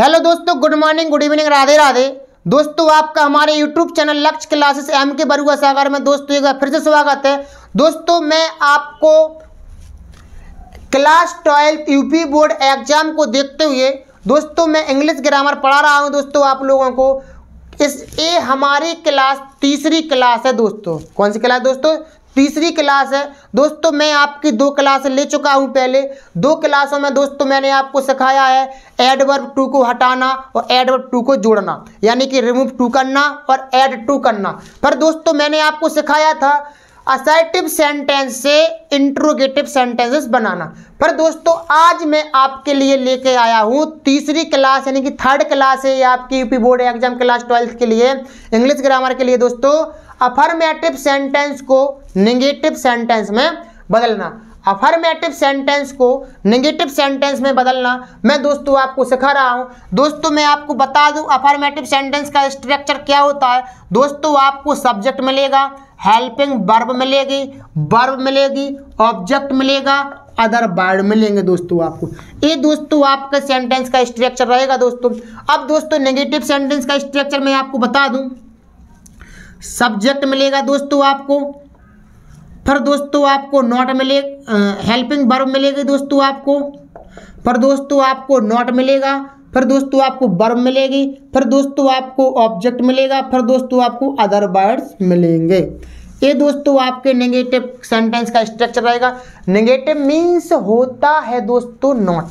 Hello दोस्तों, good morning, good evening, Radhe Radhe. दोस्तों आपका हमारे यूट्यूब चैनल लक्ष्य क्लासेस एम के बरुआ सागर में दोस्तों एक बार फिर से स्वागत है। दोस्तों मैं आपको क्लास 12 यूपी बोर्ड एग्जाम को देखते हुए दोस्तों मैं इंग्लिश ग्रामर पढ़ा रहा हूं दोस्तों आप लोगों को। ये हमारी क्लास तीसरी क्लास है दोस्तों। कौन सी क्लास दोस्तों? तीसरी क्लास है दोस्तों। मैं आपकी 2 क्लास ले चुका हूं। पहले 2 क्लासों में दोस्तों मैंने आपको सिखाया है एडवर्ब टू को हटाना और एडवर्ब टू को जोड़ना, यानी कि रिमूव टू करना और ऐड टू करना। पर दोस्तों मैंने आपको सिखाया था असर्टिव सेंटेंस से इंट्रोगेटिव सेंटेंसेस बनाना। पर दोस्तों आज मैं आपके लिए लेके आया हूँ तीसरी क्लास, यानी कि थर्ड क्लास है ये आपकी यूपी बोर्ड एग्जाम क्लास 12 के लिए इंग्लिश ग्रामर के लिए दोस्तों। अफर्मेटिव सेंटेंस को नेगेटिव सेंटेंस में बदलना, अफर्मेटिव सेंटेंस को नेगेटिव सेंटेंस में बदलना मैं दोस्तों आपको सिखा रहा हूं। दोस्तों मैं आपको बता दूं अफर्मेटिव सेंटेंस का स्ट्रक्चर क्या होता है। दोस्तों आपको सब्जेक्ट मिलेगा, हेल्पिंग वर्ब मिलेगी, वर्ब मिलेगी, ऑब्जेक्ट मिलेगा, अदर वर्ड मिलेंगे दोस्तों आपको। ये दोस्तों आपका सेंटेंस का स्ट्रक्चर रहेगा दोस्तों। अब दोस्तों नेगेटिव सेंटेंस का स्ट्रक्चर मैं आपको बता दूं। सब्जेक्ट मिलेगा दोस्तों आपको, फिर दोस्तों आपको नॉट मिले, हेल्पिंग वर्ब मिलेगी दोस्तों आपको, फिर दोस्तों आपको नॉट मिलेगा, फिर दोस्तों आपको वर्ब मिलेगी, फिर दोस्तों आपको ऑब्जेक्ट मिलेगा, फिर दोस्तों आपको अदर वर्ड्स मिलेंगे। ये दोस्तों आपके नेगेटिव सेंटेंस का स्ट्रक्चर रहेगा। नेगेटिव मीन्स होता है दोस्तों नॉट,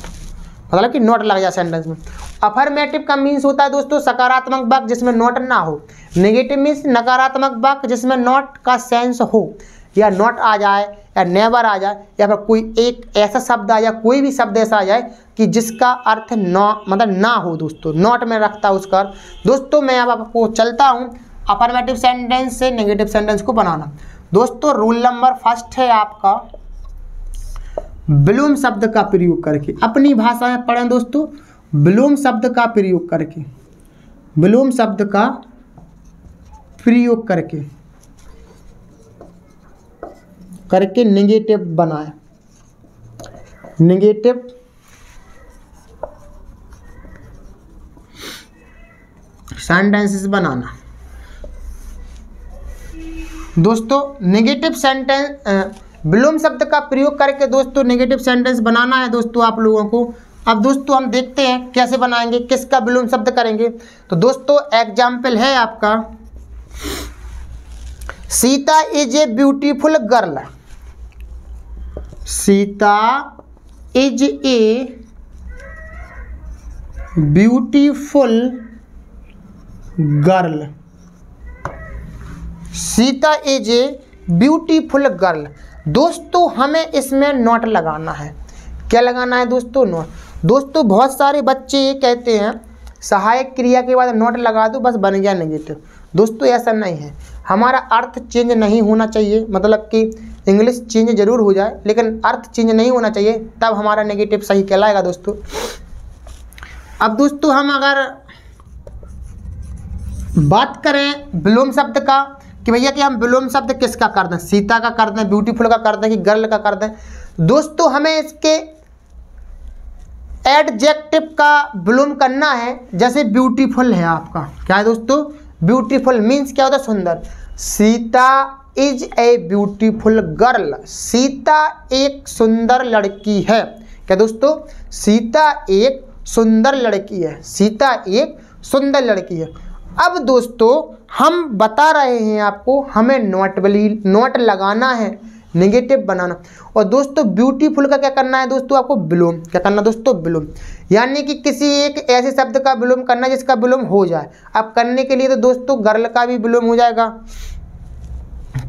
मतलब कि नॉट लग जाए सेंटेंस में। अफर्मेटिव का मीन्स होता है दोस्तों सकारात्मक वाक्य जिसमें नॉट ना हो। नेगेटिव मीन्स नकारात्मक वाक्य जिसमें नॉट का सेंस हो, या नॉट आ जाए या नेवर आ जाए, या फिर कोई एक ऐसा शब्द आ जाए, कोई भी शब्द ऐसा आ जाए कि जिसका अर्थ मतलब ना हो दोस्तों, नॉट में रखता है उसका अर्थ। दोस्तों मैं अब आपको चलता हूँ अफर्मेटिव सेंटेंस से नेगेटिव सेंटेंस को बनाना। दोस्तों रूल नंबर 1 है आपका बिलोम शब्द का प्रयोग करके। अपनी भाषा में पढ़ें दोस्तों, बिलोम शब्द का प्रयोग करके, बिलोम शब्द का प्रयोग करके नेगेटिव बनाए, नेगेटिव सेंटेंसेस बनाना। दोस्तों नेगेटिव सेंटेंस बिलोम शब्द का प्रयोग करके दोस्तों नेगेटिव सेंटेंस बनाना है दोस्तों आप लोगों को। अब दोस्तों हम देखते हैं कैसे बनाएंगे, किसका बिलोम शब्द करेंगे। तो दोस्तों एग्जाम्पल है आपका Sita is a beautiful girl. Sita is a beautiful girl. Sita is a beautiful girl. दोस्तों हमें इसमें नॉट लगाना है। क्या लगाना है दोस्तों? नॉट। दोस्तों बहुत सारे बच्चे ये कहते हैं सहायक क्रिया के बाद नॉट लगा दो बस बन गया नेगेटिव। दोस्तों ऐसा नहीं है, हमारा अर्थ चेंज नहीं होना चाहिए, मतलब कि इंग्लिश चेंज जरूर हो जाए लेकिन अर्थ चेंज नहीं होना चाहिए, तब हमारा नेगेटिव सही कहलाएगा दोस्तों। अब दोस्तों हम अगर बात करें बिलोम शब्द का कि भैया कि हम बिलोम शब्द किसका कर दें, सीता का कर दें, ब्यूटीफुल का कर दें कि गर्ल का कर दें। दोस्तों हमें इसके एडजेक्टिव का बिलोम करना है। जैसे ब्यूटीफुल है आपका, क्या है दोस्तों? ब्यूटीफुल मीन्स क्या होता है? सुंदर। Sita is a beautiful girl. Sita एक सुंदर लड़की है। क्या दोस्तों? सीता एक सुंदर लड़की है। सीता एक सुंदर लड़की है। अब दोस्तों हम बता रहे हैं आपको हमें नॉट लगाना है, नेगेटिव बनाना। और दोस्तों ब्यूटीफुल का क्या करना है दोस्तों? आपको बिलोम। क्या करना दोस्तों? बिलोम, यानी कि किसी एक ऐसे शब्द का बिलोम करना है जिसका बिलोम हो जाए। अब करने के लिए तो दोस्तों गर्ल का भी बिलोम हो जाएगा,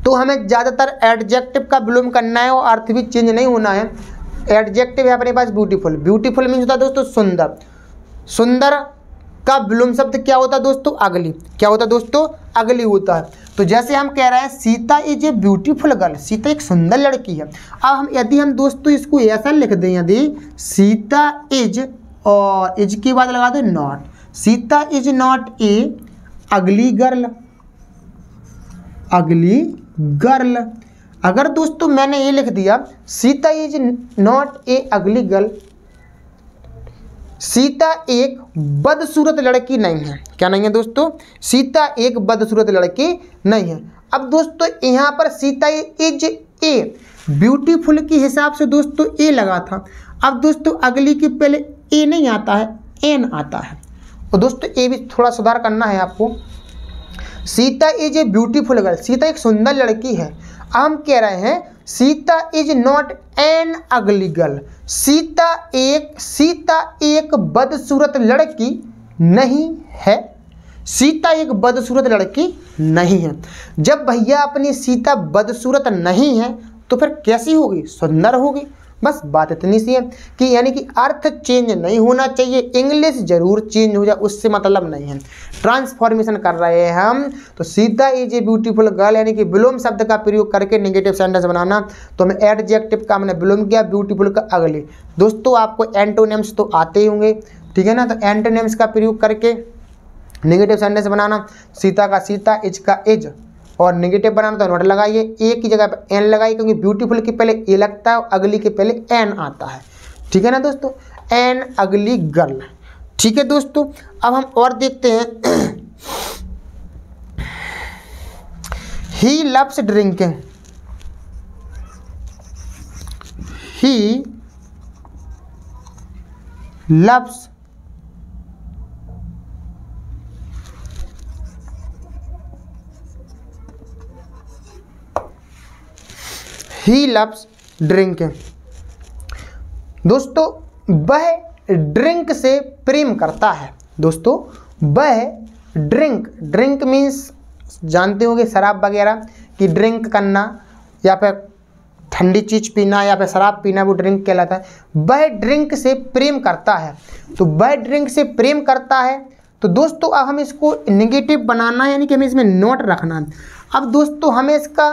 तो हमें ज़्यादातर एडजेक्टिव का बिलोम करना है और अर्थ भी चेंज नहीं होना है। एडजेक्टिव है अपने पास ब्यूटीफुल। ब्यूटीफुल मीन्स होता है दोस्तों सुंदर। सुंदर का बिलोम शब्द क्या होता है दोस्तों? अगली। क्या होता है दोस्तों? अगली होता है। तो जैसे हम कह रहे हैं Sita is a beautiful girl, Sita एक सुंदर लड़की है। अब यदि हम दोस्तों इसको ऐसा लिख दें, यदि सीता इज और इज के बाद लगा दो not, Sita is not a अगली गर्ल, अगली गर्ल। अगर दोस्तों मैंने ये लिख दिया सीता इज नॉट ए अगली गर्ल, सीता एक बदसूरत लड़की नहीं है। क्या नहीं है दोस्तों? सीता एक बदसूरत लड़की नहीं है। अब दोस्तों यहाँ पर सीता इज ए ब्यूटीफुल के हिसाब से दोस्तों ए लगा था। अब दोस्तों अगली के पहले ए नहीं आता है, एन आता है। और दोस्तों ए भी थोड़ा सुधार करना है आपको। Sita is a beautiful girl, Sita एक सुंदर लड़की है। हम कह रहे हैं सीता इज नॉट एन अगली गर्ल, सीता एक बदसूरत लड़की नहीं है। सीता एक बदसूरत लड़की नहीं है। जब भैया अपनी सीता बदसूरत नहीं है तो फिर कैसी होगी? सुंदर होगी। बस बात इतनी सी है कि यानी कि अर्थ चेंज नहीं होना चाहिए, इंग्लिश जरूर चेंज हो जाए, उससे मतलब नहीं है। ट्रांसफॉर्मेशन कर रहे हैं हम। तो Sita is a beautiful girl यानी कि बिलोम शब्द का प्रयोग करके नेगेटिव सेंटेंस बनाना। तो हमें एडजेक्टिव का हमने बिलोम किया, ब्यूटीफुल का अगले। दोस्तों आपको एंटोनिम्स तो आते ही होंगे, ठीक है ना। तो एंटोनिम्स का प्रयोग करके नेगेटिव सेंटेंस बनाना। सीता का सीता, इज का इज, और नेगेटिव बनाना तो नोट लगाइए। ए की जगह पर एन लगाइए, क्योंकि ब्यूटीफुल के पहले ए लगता है और अगली के पहले एन आता है, ठीक है ना दोस्तों। एन अगली गर्ल, ठीक है दोस्तों। अब हम और देखते हैं। He loves drinking, he loves he loves drinking. दोस्तों वह ड्रिंक से प्रेम करता है। दोस्तों वह ड्रिंक मीन्स जानते होंगे शराब वगैरह की ड्रिंक करना या फिर ठंडी चीज़ पीना या फिर शराब पीना, वो ड्रिंक कहलाता है। वह ड्रिंक से प्रेम करता है। तो वह ड्रिंक से प्रेम करता है। तो दोस्तों अब हमें इसको नेगेटिव बनाना है, यानी कि हमें इसमें नोट रखना है। अब दोस्तों हमें इसका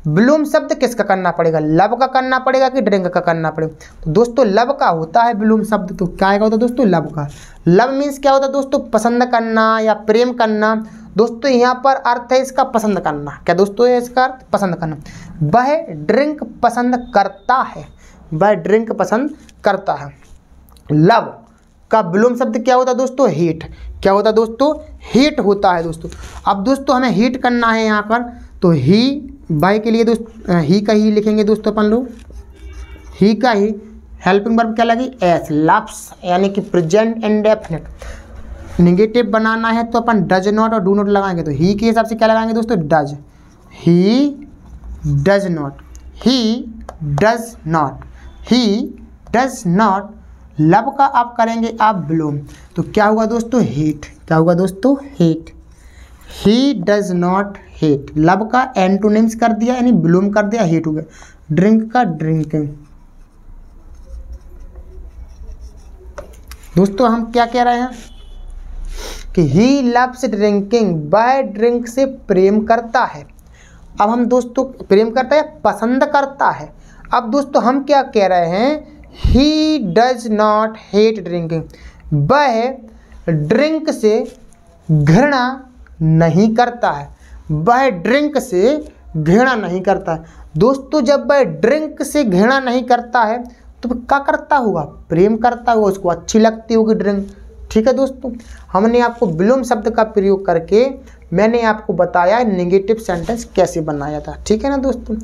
बिलोम शब्द किसका करना पड़ेगा? लव का करना पड़ेगा कि ड्रिंक का करना पड़ेगा? तो दोस्तों लव का होता है बिलोम शब्द। तो क्या होता है दोस्तों? लव का। लव मीन्स क्या होता है दोस्तों? पसंद करना या प्रेम करना। दोस्तों यहाँ पर अर्थ है इसका पसंद करना। क्या दोस्तों है इसका अर्थ? पसंद करना। वह ड्रिंक पसंद करता है, वह ड्रिंक पसंद करता है। लव का बिलोम शब्द क्या होता है दोस्तों? हेट। क्या होता है दोस्तों? हेट होता है दोस्तों। अब दोस्तों हमें हेट करना है यहाँ पर, तो ही बाय के लिए दोस्तों ही का ही लिखेंगे दोस्तों अपन लोग। ही का ही हेल्पिंग वर्ब क्या लगी? एस, लव्स, यानी कि प्रेजेंट इंडेफिनिट। नेगेटिव बनाना है तो अपन डज नॉट और डू नॉट लगाएंगे। तो ही के हिसाब से क्या लगाएंगे दोस्तों? Does. He does not, he does not, he does not. Love का आप करेंगे आप बिलोम, तो क्या होगा दोस्तों? हेट। क्या होगा दोस्तों? Hate. He does not hate. Love का एंटोनिम्स कर दिया यानी बिलोम कर दिया, हेट हो गया। ड्रिंक का ड्रिंकिंग। दोस्तों हम क्या कह रहे हैं कि ही लव्स ड्रिंकिंग, वह ड्रिंक से प्रेम करता है। अब हम दोस्तों प्रेम करता है, पसंद करता है। अब दोस्तों हम क्या कह रहे हैं? He does not hate drinking, वह ड्रिंक से घृणा नहीं करता है, वह ड्रिंक से घृणा नहीं करता है। दोस्तों जब वह ड्रिंक से घृणा नहीं करता है तो क्या करता होगा? प्रेम करता होगा, उसको अच्छी लगती होगी ड्रिंक, ठीक है दोस्तों। हमने आपको बिलोम शब्द का प्रयोग करके मैंने आपको बताया नेगेटिव सेंटेंस कैसे बनाया था, ठीक है ना दोस्तों।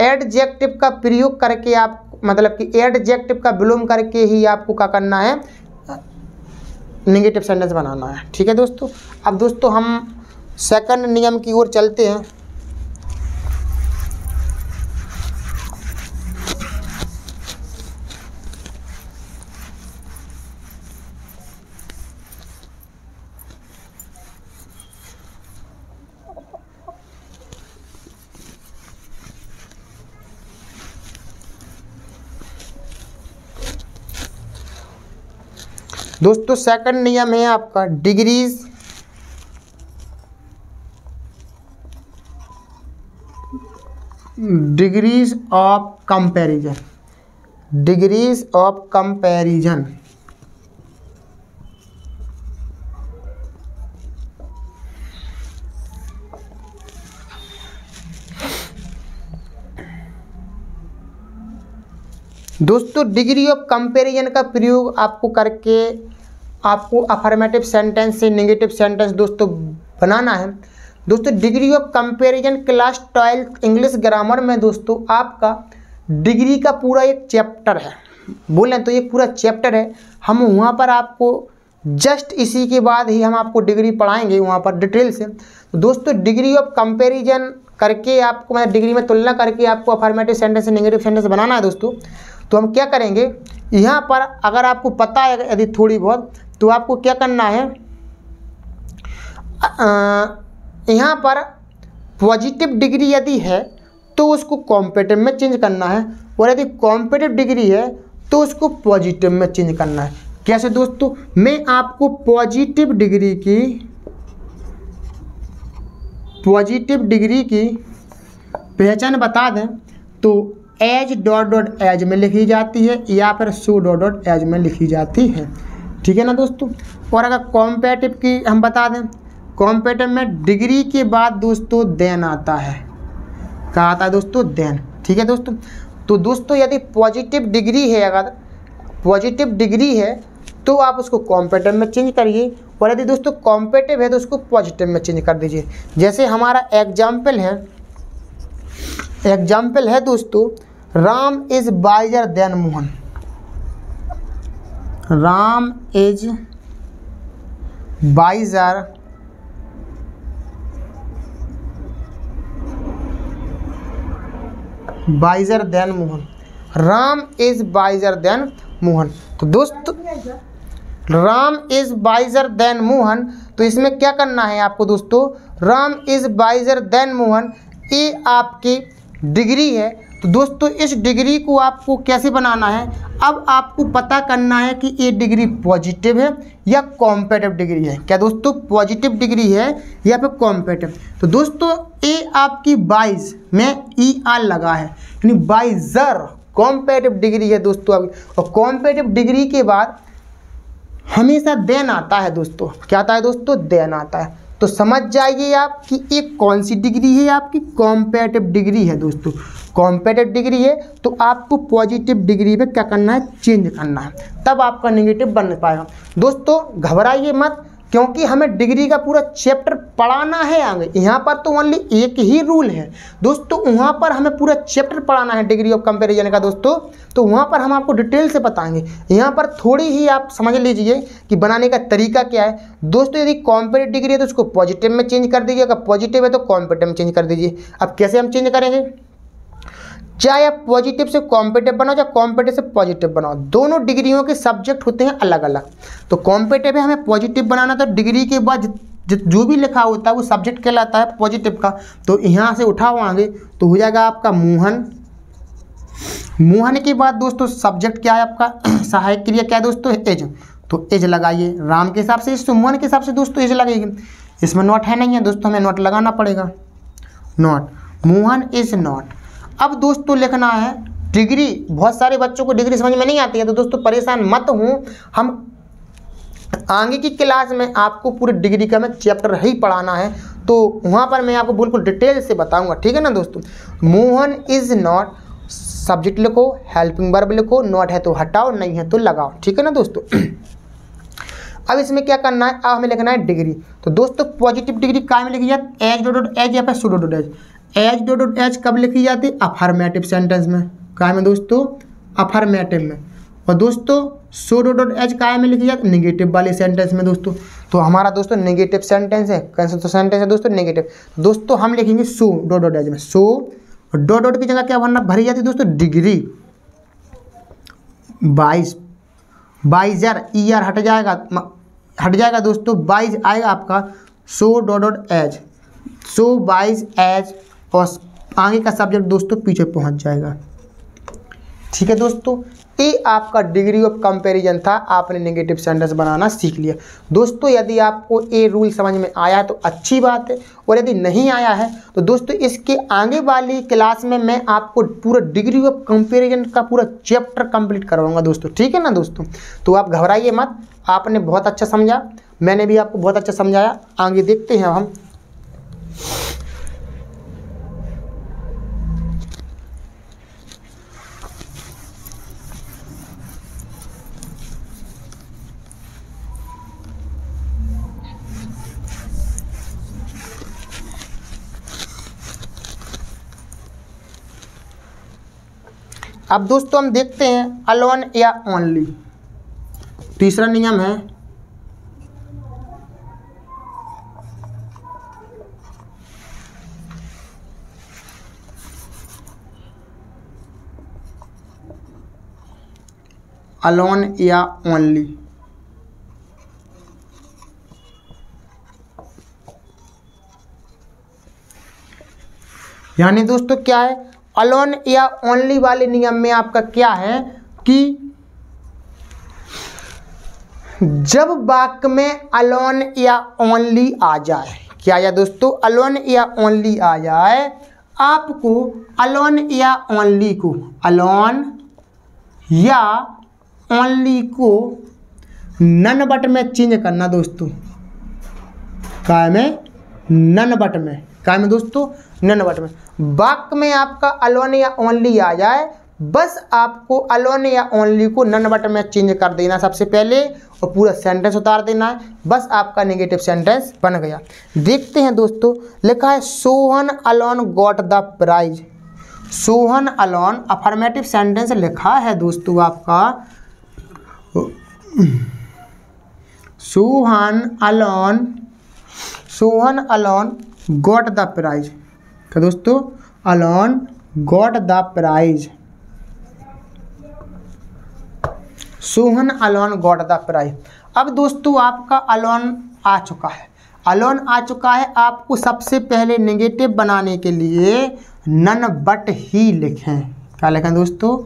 एडजेक्टिव का प्रयोग करके आप मतलब कि एडजेक्टिव का बिलोम करके ही आपको क्या करना है? नेगेटिव सेंटेंस बनाना है, ठीक है दोस्तों। अब दोस्तों हम सेकंड नियम की ओर चलते हैं। दोस्तों सेकंड नियम है आपका degrees of comparison. Degrees of comparison. दोस्तों डिग्री ऑफ कंपैरिजन का प्रयोग आपको करके आपको अफर्मेटिव सेंटेंस से नेगेटिव सेंटेंस दोस्तों बनाना है। दोस्तों degree of comparison class 12 English grammar में दोस्तों आपका डिग्री का पूरा एक चैप्टर है, बोलें तो एक पूरा चैप्टर है। हम वहाँ पर आपको जस्ट इसी के बाद ही हम आपको डिग्री पढ़ाएंगे वहाँ पर डिटेल से। तो दोस्तों डिग्री ऑफ कंपैरिजन करके आपको मैं डिग्री में तुलना करके आपको अफर्मेटिव सेंटेंस से नेगेटिव सेंटेंस बनाना है दोस्तों। तो हम क्या करेंगे, यहाँ पर अगर आपको पता है यदि थोड़ी बहुत, तो आपको क्या करना है, यहाँ पर पॉजिटिव डिग्री यदि है तो उसको कॉम्पेटिव में चेंज करना है, और यदि कॉम्पेटिव डिग्री है तो उसको पॉजिटिव में चेंज करना है। कैसे दोस्तों, मैं आपको पॉजिटिव डिग्री की पहचान बता दें तो एज डॉट डॉट एज में लिखी जाती है या फिर सो डॉट डॉट एज में लिखी जाती है, ठीक है ना दोस्तों। और अगर कॉम्पेटिव की हम बता दें, कॉम्पेटिव में डिग्री के बाद दोस्तों देन आता है, क्या आता है दोस्तों, देन, ठीक है दोस्तों। तो दोस्तों यदि पॉजिटिव डिग्री है, अगर पॉजिटिव डिग्री है तो आप उसको कॉम्पेटिव में चेंज करिए, और यदि दोस्तों कॉम्पेटिव है तो उसको पॉजिटिव में चेंज कर दीजिए। जैसे हमारा एग्जाम्पल है दोस्तों, Ram is visor then Mohan. Ram is visor then Mohan. Ram is visor then Mohan. तो दोस्तों Ram is visor then Mohan, तो इसमें क्या करना है आपको दोस्तों, Ram is visor then Mohan, ये आपकी डिग्री है। तो दोस्तों इस डिग्री को आपको कैसे बनाना है, अब आपको पता करना है कि ये डिग्री पॉजिटिव है या कॉम्पेटिव डिग्री है। क्या दोस्तों, पॉजिटिव डिग्री है या फिर कॉम्पेटिव। तो दोस्तों ये आपकी वाइज में ER लगा है, यानी वाइजर कॉम्पेटिव डिग्री है दोस्तों अभी। और कॉम्पेटिव डिग्री के बाद हमेशा देन आता है दोस्तों, क्या आता है दोस्तों, देन आता है। तो समझ जाइए आप कि एक कौन सी डिग्री है, आपकी कॉम्पेटिव डिग्री है दोस्तों। कॉम्पेटिव डिग्री है तो आपको पॉजिटिव डिग्री पे क्या करना है, चेंज करना है, तब आपका नेगेटिव बन पाएगा। दोस्तों घबराइए मत, क्योंकि हमें डिग्री का पूरा चैप्टर पढ़ाना है आगे। यहाँ पर तो ओनली एक ही रूल है दोस्तों, वहाँ पर हमें पूरा चैप्टर पढ़ाना है डिग्री ऑफ कंपैरिजन का दोस्तों। तो वहाँ पर हम आपको डिटेल से बताएंगे, यहाँ पर थोड़ी ही आप समझ लीजिए कि बनाने का तरीका क्या है दोस्तों। यदि कॉम्पेटिव डिग्री है तो उसको पॉजिटिव में चेंज कर दीजिए, अगर पॉजिटिव है तो कॉम्पेटिव में चेंज कर दीजिए। अब कैसे हम चेंज करेंगे, चाहे आप पॉजिटिव से कॉम्पेटिव बनाओ या कॉम्पेटिव से पॉजिटिव बनाओ, दोनों डिग्रियों के सब्जेक्ट होते हैं अलग अलग। तो कॉम्पेटिव है हमें पॉजिटिव बनाना, तो डिग्री के बाद जो भी लिखा होता है वो सब्जेक्ट कहलाता है पॉजिटिव का। तो यहाँ से उठाओ आगे तो हो जाएगा आपका मोहन। मोहन के बाद दोस्तों सब्जेक्ट क्या है आपका, सहायक क्रिया क्या है दोस्तों, एज। तो एज लगाइए राम के हिसाब से, मोहन के हिसाब से दोस्तों एज लगेगी। इसमें नॉट है नहीं है दोस्तों, हमें नॉट लगाना पड़ेगा, नॉट, मोहन इज नॉट। अब दोस्तों लिखना है डिग्री। बहुत सारे बच्चों को डिग्री समझ में नहीं आती है, तो दोस्तों परेशान मत हूँ, हम आगे की क्लास में आपको पूरे डिग्री का मैं चैप्टर ही पढ़ाना है, तो वहाँ पर मैं आपको बिल्कुल डिटेल से बताऊंगा, ठीक है ना दोस्तों। मोहन इज नॉट, सब्जेक्ट लिखो, हेल्पिंग वर्ब लिखो, नॉट है तो हटाओ, नहीं है तो लगाओ, ठीक है ना दोस्तों। अब इसमें क्या करना है, अब हमें लिखना है डिग्री। तो दोस्तों पॉजिटिव डिग्री काय में लिखी जाती है, एज डॉट डॉट एज या फिर so dot dot as. As dot dot as कब लिखी जाती है, अफर्मेटिव सेंटेंस में, काय में दोस्तों, अफर्मेटिव में। और दोस्तों सो डॉट डॉट एज काय में लिखी जाती है, नेगेटिव वाले सेंटेंस में दोस्तों। तो हमारा दोस्तों नेगेटिव सेंटेंस है, कैसा तो सेंटेंस है दोस्तों, नेगेटिव। दोस्तों हम लिखेंगे सो डॉट डॉट एज में, सो डॉट डॉट की जगह क्या भरी जाती है दोस्तों, डिग्री। वाइजर ER हट जाएगा दोस्तों, वाइज आएगा आपका सो डॉट डॉट एज, सो वाइज एज, और आगे का सब्जेक्ट दोस्तों पीछे पहुंच जाएगा, ठीक है दोस्तों। ये आपका डिग्री ऑफ कंपैरिजन था, आपने नेगेटिव सेंटेंस बनाना सीख लिया दोस्तों। यदि आपको ये रूल समझ में आया है तो अच्छी बात है, और यदि नहीं आया है तो दोस्तों इसके आगे वाली क्लास में मैं आपको पूरा डिग्री ऑफ कंपैरिजन का पूरा चैप्टर कंप्लीट करवाऊंगा दोस्तों, ठीक है ना दोस्तों। तो आप घबराइए मत, आपने बहुत अच्छा समझा, मैंने भी आपको बहुत अच्छा समझाया। आगे देखते हैं हम। अब दोस्तों हम देखते हैं अलोन या ओनली। तीसरा नियम है अलोन या ओनली। यानी दोस्तों क्या है, अलोन या ओनली वाले नियम में आपका क्या है कि जब वाक्य में अलोन या ओनली आ जाए, क्या या दोस्तों, अलोन या ओनली आ जाए, आपको अलोन या ओनली को, अलोन या ओनली को नन बट में चेंज करना दोस्तों। काय में? नन बट में। काय में दोस्तों? नन बट में। वाक्य में आपका अलोन या ओनली आ जाए, बस आपको अलोन या ओनली को नन बट में चेंज कर देना सबसे पहले, और पूरा सेंटेंस उतार देना है, बस आपका नेगेटिव सेंटेंस बन गया। देखते हैं दोस्तों, लिखा है Sohan alone got the prize. Sohan alone affirmative sentence लिखा है दोस्तों आपका, Sohan alone got the prize. क्या दोस्तों? Alone got the prize. Sohan alone got the prize. अब दोस्तों आपका अलोन आ चुका है, अलोन आ चुका है। आपको सबसे पहले नेगेटिव बनाने के लिए नन बट ही लिखें। क्या लिखें दोस्तों?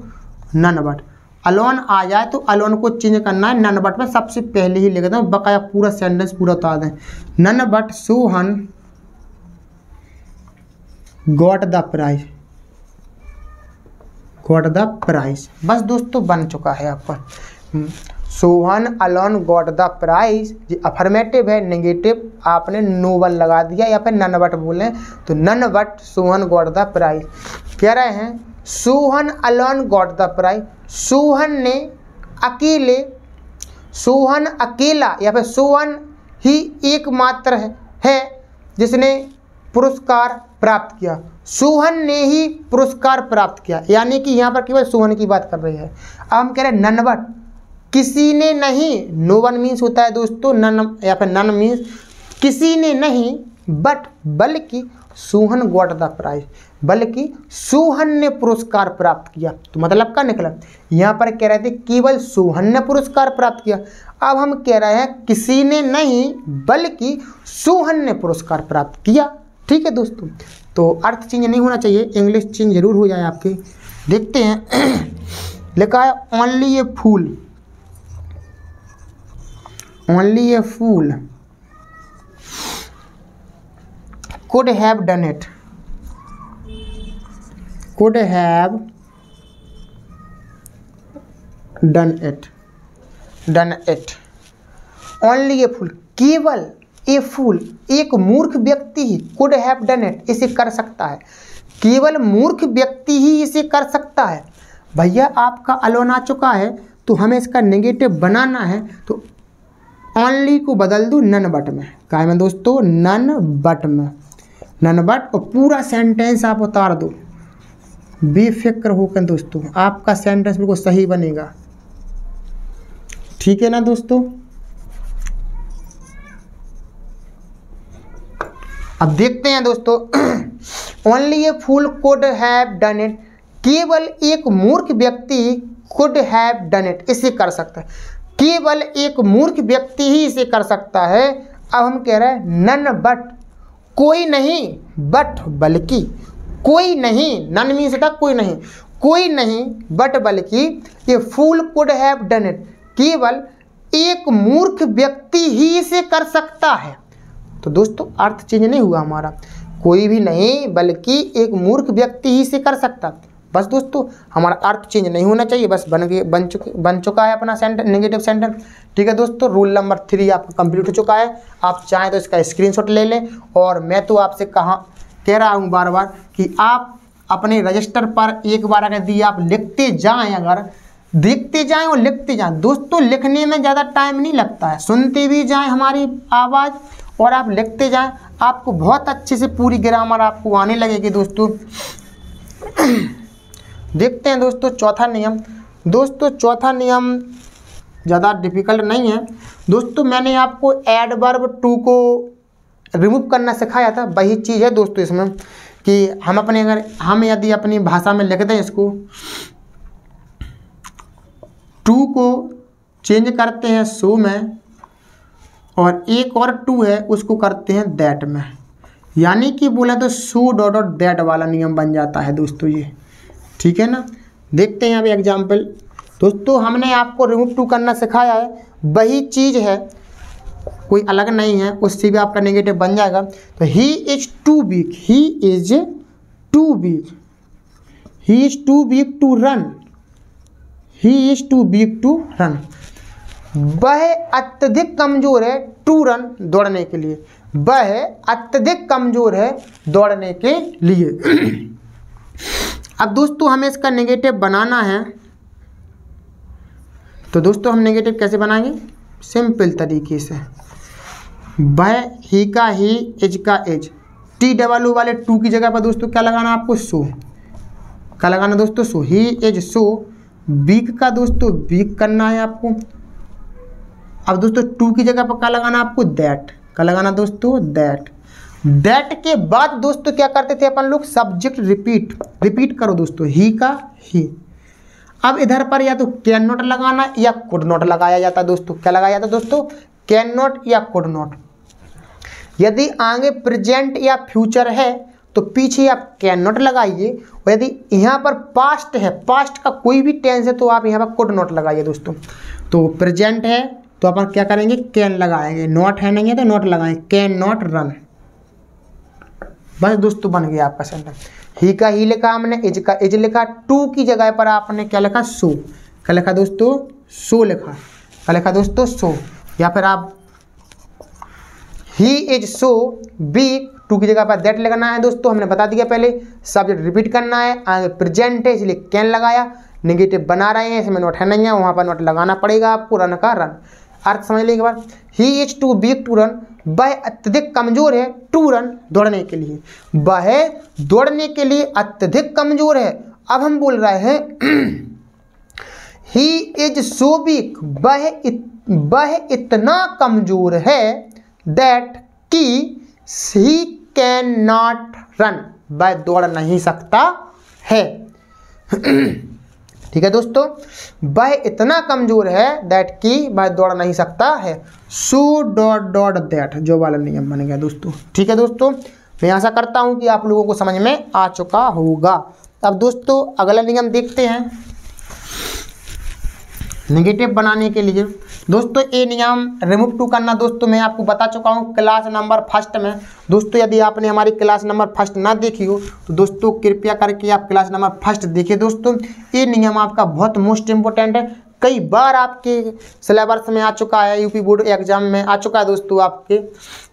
None but. अलोन आ जाए तो अलोन को चेंज करना है नन बट में, सबसे पहले ही लिख दें, बकाया पूरा सेंटेंस पूरा उतार दें। None but Sohan got the prize, got the prize. बस दोस्तों बन चुका है आपका। Sohan alone got the prize, ये अफर्मेटिव है, नेगेटिव आपने नो वन लगा दिया या फिर नन बट बोले तो none but Sohan got the prize. कह रहे हैं Sohan alone got the prize. Sohan ने अकेले, सोहन अकेला या फिर सोहन ही एकमात्र है जिसने पुरस्कार प्राप्त किया। सोहन ने ही पुरस्कार प्राप्त किया, यानी कि यहाँ पर केवल सोहन की बात कर रही है। अब हम कह रहे हैं नन बट, किसी ने नहीं, नो वन मीन्स होता है दोस्तों नन, या फिर नन मीन्स किसी ने नहीं, बट बल्कि सोहन गॉट द प्राइज, बल्कि सोहन ने पुरस्कार प्राप्त किया। तो मतलब क्या निकला, यहाँ पर कह रहे थे केवल सोहन ने पुरस्कार प्राप्त किया, अब हम कह रहे हैं किसी ने नहीं बल्कि सोहन ने पुरस्कार प्राप्त किया। ठीक है दोस्तों, तो अर्थ चेंज नहीं होना चाहिए, इंग्लिश चेंज जरूर हो जाए आपके। देखते हैं लिखा है only a fool, only a fool could have done it, could have done it, done it। Only a fool, केवल ए फूल, एक मूर्ख व्यक्ति ही could have done it, इसे कर सकता है, केवल मूर्ख व्यक्ति ही इसे कर सकता है। भैया आपका अलोन आ चुका है तो हमें इसका नेगेटिव बनाना है, तो ओनली को बदल दूँ नन बट में। क्या में दोस्तों? नन बट में, नन बट, और पूरा सेंटेंस आप उतार दो, बेफिक्र होकर दोस्तों, आपका सेंटेंस बिल्कुल सही बनेगा। ठीक है ना दोस्तों? अब देखते हैं दोस्तों, only a fool could have done it, केवल एक मूर्ख व्यक्ति कुड हैव डन इट, इसे कर सकता है, केवल एक मूर्ख व्यक्ति ही इसे कर सकता है। अब हम कह रहे हैं नन बट, कोई नहीं, बट बल्कि, कोई नहीं, नन मीन्स था कोई नहीं, कोई नहीं बट बल्कि ये फूल कुड हैव डन इट, केवल एक मूर्ख व्यक्ति ही इसे कर सकता है। तो दोस्तों अर्थ चेंज नहीं हुआ हमारा, कोई भी नहीं बल्कि एक मूर्ख व्यक्ति ही इसे कर सकता। बस दोस्तों हमारा अर्थ चेंज नहीं होना चाहिए, बस बन चुका है अपना सेंटेंस, नेगेटिव सेंटेंस। ठीक है दोस्तों, रूल नंबर 3 आपका कंप्लीट हो चुका है। आप चाहें तो इसका स्क्रीनशॉट ले लें, और मैं तो आपसे कह रहा हूँ बार बार कि आप अपने रजिस्टर पर एक बार अगर दी आप लिखते जाएं, अगर देखते जाएं और लिखते जाएं दोस्तों, लिखने में ज़्यादा टाइम नहीं लगता है, सुनते भी जाएं हमारी आवाज़ और आप लिखते जाएं, आपको बहुत अच्छे से पूरी ग्रामर आपको आने लगेगी दोस्तों। देखते हैं दोस्तों चौथा नियम। दोस्तों चौथा नियम ज़्यादा डिफिकल्ट नहीं है दोस्तों, मैंने आपको एडवर्ब टू को रिमूव करना सिखाया था, वही चीज़ है दोस्तों इसमें कि हम यदि अपनी भाषा में लिखते हैं इसको, टू को चेंज करते हैं सो में, और एक और टू है उसको करते हैं दैट में, यानी कि बोला तो सो डॉट डॉट दैट वाला नियम बन जाता है दोस्तों ये, ठीक है ना। देखते हैं अभी एग्जाम्पल। दोस्तों हमने आपको रिमूव टू करना सिखाया है, वही चीज़ है, कोई अलग नहीं है, उससे भी आपका नेगेटिव बन जाएगा। तो he is too weak, he is too weak, he is too weak to run, he is too weak to run. वह अत्यधिक कमज़ोर है टू रन, दौड़ने के लिए, वह अत्यधिक कमज़ोर है दौड़ने के लिए। अब दोस्तों हमें इसका नेगेटिव बनाना है, तो दोस्तों हम नेगेटिव कैसे बनाएंगे, सिंपल तरीके से, वह ही का ही, इज का इज, टी डबल ओ वाले टू की जगह पर दोस्तों क्या लगाना आपको, सो, क्या लगाना दोस्तों, सो, ही इज सो, वीक का दोस्तों वीक करना है आपको। अब दोस्तों टू की जगह पर क्या लगाना आपको, दैट, क्या लगाना दोस्तों, दैट। दैट के बाद दोस्तों क्या करते थे अपन लोग, सब्जेक्ट रिपीट करो दोस्तों, ही का ही। अब इधर पर या तो कैन नॉट लगाना या कुड नॉट लगाया जाता दोस्तों, क्या लगाया जाता दोस्तों, कैन नॉट या कुड नॉट। यदि आगे प्रेजेंट या फ्यूचर है तो पीछे आप कैन नॉट लगाइए, और यदि यहाँ पर पास्ट है, पास्ट का कोई भी टेंस है तो आप यहाँ पर कुड नॉट लगाइए दोस्तों। तो प्रेजेंट है तो अपन क्या करेंगे, कैन लगाएंगे, नॉट है नहीं है तो नॉट लगाएंगे, कैन नॉट रन। बस दोस्तों बन गया आपका सेंटेंस। ही का ही लिखा हमने, इज का इज लिखा, टू की जगह पर आपने क्या लिखा, सो, क्या लिखा दोस्तों, सो लिखा, क्या लिखा दोस्तों, सो। या फिर आप he is so weak, too की जगह पर दैट लगाना है दोस्तों, हमने बता दिया पहले। सब्जेक्ट रिपीट करना है, आगे प्रेजेंट है इसलिए कैन लगाया, नेगेटिव बना रहे हैं इसमें नोट है नहीं है, वहाँ पर नोट लगाना पड़ेगा आपको, रन का रन। अर्थ समझ लेंगे एक बार, he is too weak to run, वह अत्यधिक कमजोर है टू रन, दौड़ने के लिए, वह दौड़ने के लिए अत्यधिक कमजोर है। अब हम बोल रहे हैं ही इज सो वीक, वह इतना कमजोर है, दैट कि ही कैन नॉट रन, वह दौड़ नहीं सकता है। ठीक है दोस्तों, वह इतना कमजोर है दैट कि वह दौड़ नहीं सकता है, सो डॉट डॉट दैट, जो वाला नियम बन गया दोस्तों। ठीक है दोस्तों, मैं आशा करता हूं कि आप लोगों को समझ में आ चुका होगा। अब दोस्तों अगला नियम देखते हैं नेगेटिव बनाने के लिए। दोस्तों ये नियम रिमूव टू करना दोस्तों मैं आपको बता चुका हूँ क्लास नंबर फर्स्ट में। दोस्तों यदि आपने हमारी क्लास नंबर फर्स्ट ना देखी हो तो दोस्तों कृपया करके आप क्लास नंबर फर्स्ट देखिए। दोस्तों ये नियम आपका बहुत मोस्ट इम्पोर्टेंट है, कई बार आपके सिलेबस में आ चुका है, यूपी बोर्ड एग्जाम में आ चुका है दोस्तों आपके।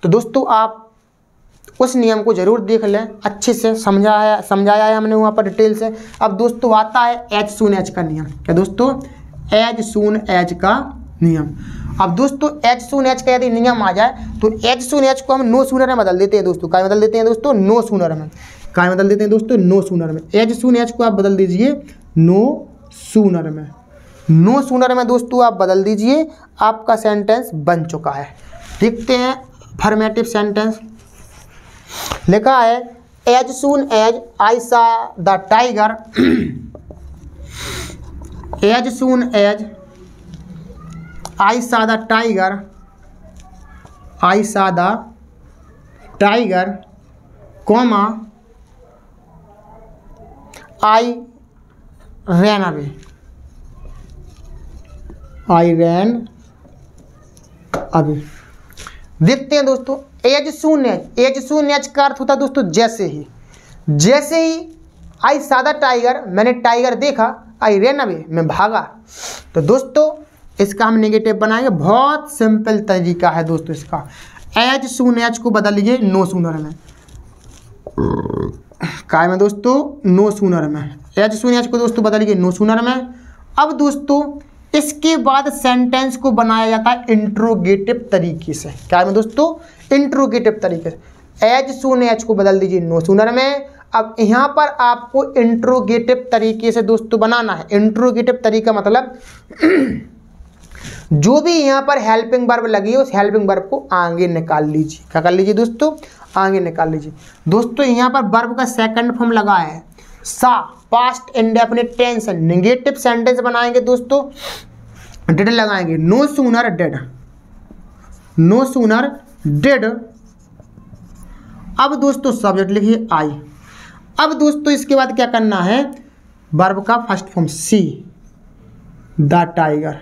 तो दोस्तों आप उस नियम को जरूर देख लें, अच्छे से समझाया है हमने वहाँ पर डिटेल से। अब दोस्तों आता है एज सून एज का नियम। क्या दोस्तों, एज सून एज का नियम। अब दोस्तों एज सून एज का यदि नियम आ जाए तो एज सून एज को हम नो सूनर में बदल देते हैं दोस्तों। क्या बदल देते हैं दोस्तों, नो सूनर में। क्या बदल देते हैं दोस्तों, नो सूनर में। एज सून एज को आप बदल दीजिए नो सूनर में। नो सूनर में दोस्तों आप बदल दीजिए, आपका सेंटेंस बन चुका है। देखते हैं अफर्मेटिव सेंटेंस। लिखा है as soon as I saw the tiger, as soon as I saw the tiger, I saw the tiger, comma I ran away, I ran away. देखते हैं दोस्तों as soon as, as soon as का अर्थ होता है दोस्तों जैसे ही आई सादा टाइगर, मैंने टाइगर देखा, आई रैन अवे, मैं भागा। तो दोस्तों इसका हम नेगेटिव बनाएंगे, बहुत सिंपल तरीका है दोस्तों इसका। एज सून एज को बदल लीजिए नो सूनर में। काय में दोस्तों, नो सूनर में। एज सून एज को दोस्तों बदल लीजिए नो सूनर में। अब दोस्तों इसके बाद सेंटेंस को बनाया जाता है इंट्रोगेटिव तरीके से। क्या में दोस्तों, इंट्रोगेटिव तरीके से। एज सून एज को बदल दीजिए नो सूनर में। अब यहाँ पर आपको इंट्रोगेटिव तरीके से दोस्तों बनाना है। इंट्रोगेटिव तरीका मतलब जो भी यहाँ पर हेल्पिंग वर्ब लगी है उस हेल्पिंग वर्ब को आगे निकाल लीजिए। क्या कर लीजिए दोस्तों? आगे निकाल लीजिए। दोस्तों यहाँ पर वर्ब का सेकंड फॉर्म लगा है सा, past indefinite tense. Negative sentence बनाएंगे दोस्तों, डिड लगाएंगे। No sooner dead, no sooner dead. अब दोस्तों सब्जेक्ट लिखिए आई। अब दोस्तों इसके बाद क्या करना है, वर्ब का first form see the tiger,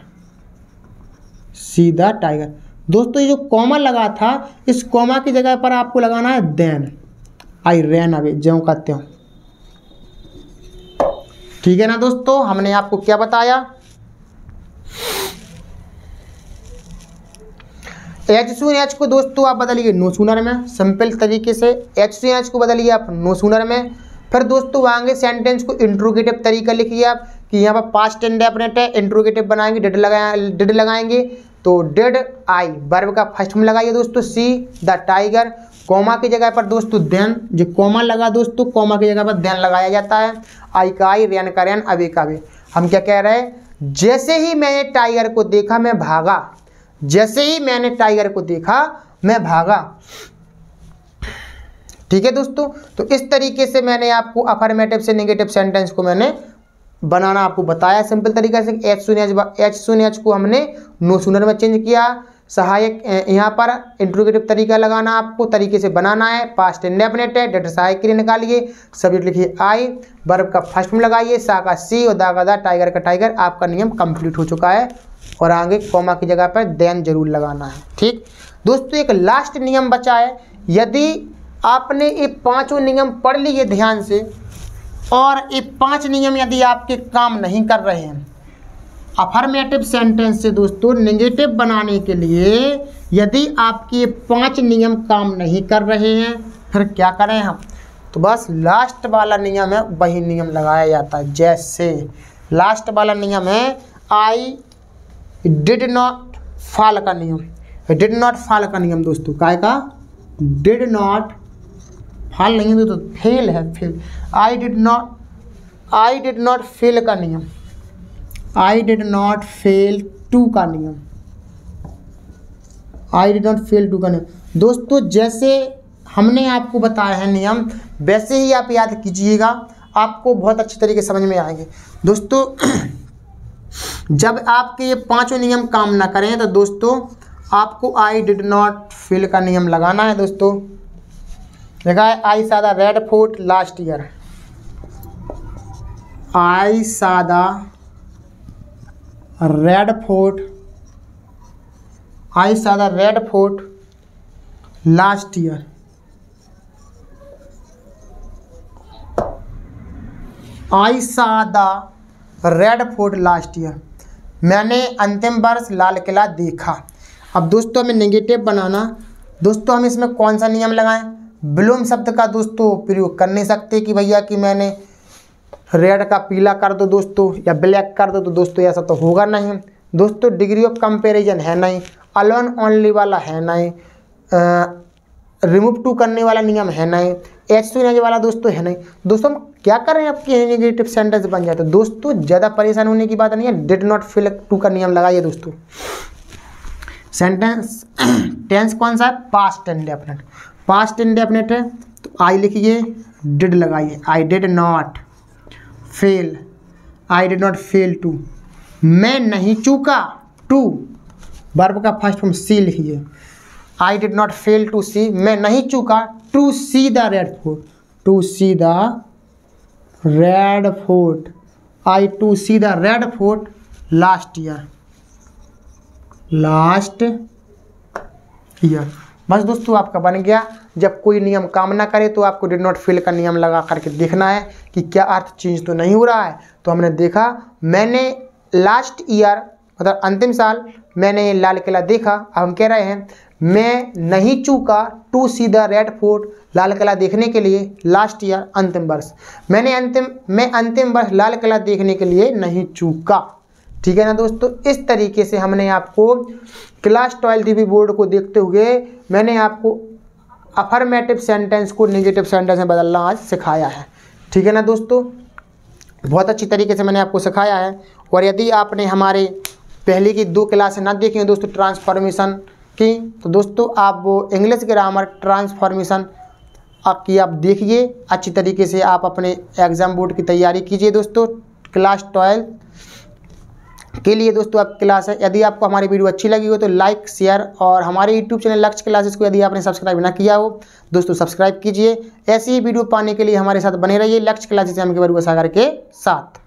see the tiger. दोस्तों ये जो कॉमा लगा था इस कॉमा की जगह पर आपको लगाना है देन, आई रैन अवे, ज्यों का त्यों। ठीक है ना दोस्तों, हमने आपको क्या बताया, एच सून एच को दोस्तों आप बदलिए नो सूनर में, सिंपल तरीके से एच सून एच को बदलिए आप नो सूनर में। फिर दोस्तों आगे सेंटेंस को इंट्रोगेटिव तरीका लिखिए आप कि यहाँ पर पास्ट इंडेफिनिट है, इंट्रोगेटिव बनाएंगे, डिड लगाएंगे तो डिड आई, वर्ब का फर्स्ट फॉर्म लगाइए दोस्तों सी द टाइगर। कॉमा की जगह पर दोस्तों देन, जो कॉमा लगा दोस्तों कॉमा की जगह पर देन लगाया जाता है। आई का आई, रैन का रैन, अवे का अवे। हम क्या कह रहे हैं, जैसे ही मैंने टाइगर को देखा मैं भागा, जैसे ही मैंने टाइगर को देखा मैं भागा। ठीक है दोस्तों, तो इस तरीके से मैंने आपको अफर्मेटिव से नेगेटिव सेंटेंस को मैंने बनाना आपको बताया सिंपल तरीके से। एच सुन एच को हमने नो सूनर में चेंज किया। सहायक यहाँ पर इंट्रोगेटिव तरीका लगाना आपको तरीके से बनाना है। पास्ट इंडेफिनिट है, डेट सहायक के लिए निकालिए, सब्जेक्ट लिखिए आई, वर्ब का फर्स्ट फॉर्म लगाइए, सा का सी और दा का दा, टाइगर का टाइगर। आपका नियम कंप्लीट हो चुका है और आगे कॉमा की जगह पर देन जरूर लगाना है। ठीक दोस्तों, एक लास्ट नियम बचा है। यदि आपने ये पांचों नियम पढ़ लिए ध्यान से और ये 5 नियम यदि आपके काम नहीं कर रहे हैं, अफर्मेटिव सेंटेंस से दोस्तों नेगेटिव बनाने के लिए यदि आपके ये 5 नियम काम नहीं कर रहे हैं, फिर क्या करें हम, तो बस लास्ट वाला नियम है वही नियम लगाया जाता है। जैसे लास्ट वाला नियम है आई डिड नॉट फॉल का नियम, डिड नॉट फॉल का नियम दोस्तों, काय का डिड नॉट फॉल नहीं है तो फेल है, fail. I did not fail का नियम, I did not fail to का नियम, I did not fail to का नियम। दोस्तों जैसे हमने आपको बताया है नियम वैसे ही आप याद कीजिएगा, आपको बहुत अच्छी तरीके से समझ में आएंगे। दोस्तों जब आपके ये 5 नियम काम ना करें तो दोस्तों आपको आई डिड नॉट फेल का नियम लगाना है। दोस्तों देखा है, I saw the red fort last year, I saw the red fort, I saw the red fort last year. I saw the red fort last year, मैंने अंतिम वर्ष लाल किला देखा। अब दोस्तों हमें नेगेटिव बनाना, दोस्तों हम इसमें कौन सा नियम लगाएं, ब्लूम शब्द का दोस्तों प्रयोग कर नहीं सकते कि भैया कि मैंने रेड का पीला कर दो दोस्तों या ब्लैक कर दो, तो दोस्तों ऐसा तो होगा नहीं। दोस्तों डिग्री ऑफ कंपैरिजन है नहीं, अलोन ओनली वाला है नहीं, रिमूव टू करने वाला नियम है नहीं, एच सुन वाला दोस्तों है नहीं। दोस्तों हम क्या कर रहे हैं, आपके नेगेटिव सेंटेंस बन जाए। तो दोस्तों ज़्यादा परेशान होने की बात नहीं है, डिड नॉट फेल टू का नियम लगाइए दोस्तों। सेंटेंस टेंस कौन सा है, पास्ट इंडेफिनिट, पास्ट इंडेफिनिट है तो आई लिखिए, डिड लगाइए, I did not fail, I did not fail टू, मैं नहीं चूका, टू वर्ब का फर्स्ट फॉर्म सी लिखिए, I did not fail to see, मैं नहीं चूका to see the red fort, to see the red fort, I to see the red fort last year, last year. बस दोस्तों आपका बन गया। जब कोई नियम काम ना करे तो आपको डिड नॉट फेल का नियम लगा करके देखना है कि क्या अर्थ चेंज तो नहीं हो रहा है। तो हमने देखा, मैंने लास्ट ईयर मतलब अंतिम साल मैंने लाल किला देखा। अब हम कह रहे हैं मैं नहीं चूका to see the red fort, लाल किला देखने के लिए, लास्ट ईयर अंतिम वर्ष, मैं अंतिम वर्ष लाल किला देखने के लिए नहीं चूका। ठीक है ना दोस्तों, इस तरीके से हमने आपको क्लास 12 DP बोर्ड को देखते हुए मैंने आपको अफर्मेटिव सेंटेंस को नेगेटिव सेंटेंस में बदलना आज सिखाया है। ठीक है ना दोस्तों, बहुत अच्छी तरीके से मैंने आपको सिखाया है। और यदि आपने हमारे पहले की 2 क्लासें ना देखी हैं दोस्तों ट्रांसफॉर्मेशन की, तो दोस्तों आप वो इंग्लिश ग्रामर ट्रांसफॉर्मेशन आपकी आप देखिए, अच्छी तरीके से आप अपने एग्ज़ाम बोर्ड की तैयारी कीजिए दोस्तों। क्लास 12 के लिए दोस्तों आप क्लास है। यदि आपको हमारी वीडियो अच्छी लगी हो तो लाइक शेयर, और हमारे यूट्यूब चैनल लक्ष्य क्लासेस को यदि आपने सब्सक्राइब ना किया हो दोस्तों सब्सक्राइब कीजिए। ऐसी ही वीडियो पाने के लिए हमारे साथ बने रहिए लक्ष्य क्लासेस एम के बरुआ सागर के साथ।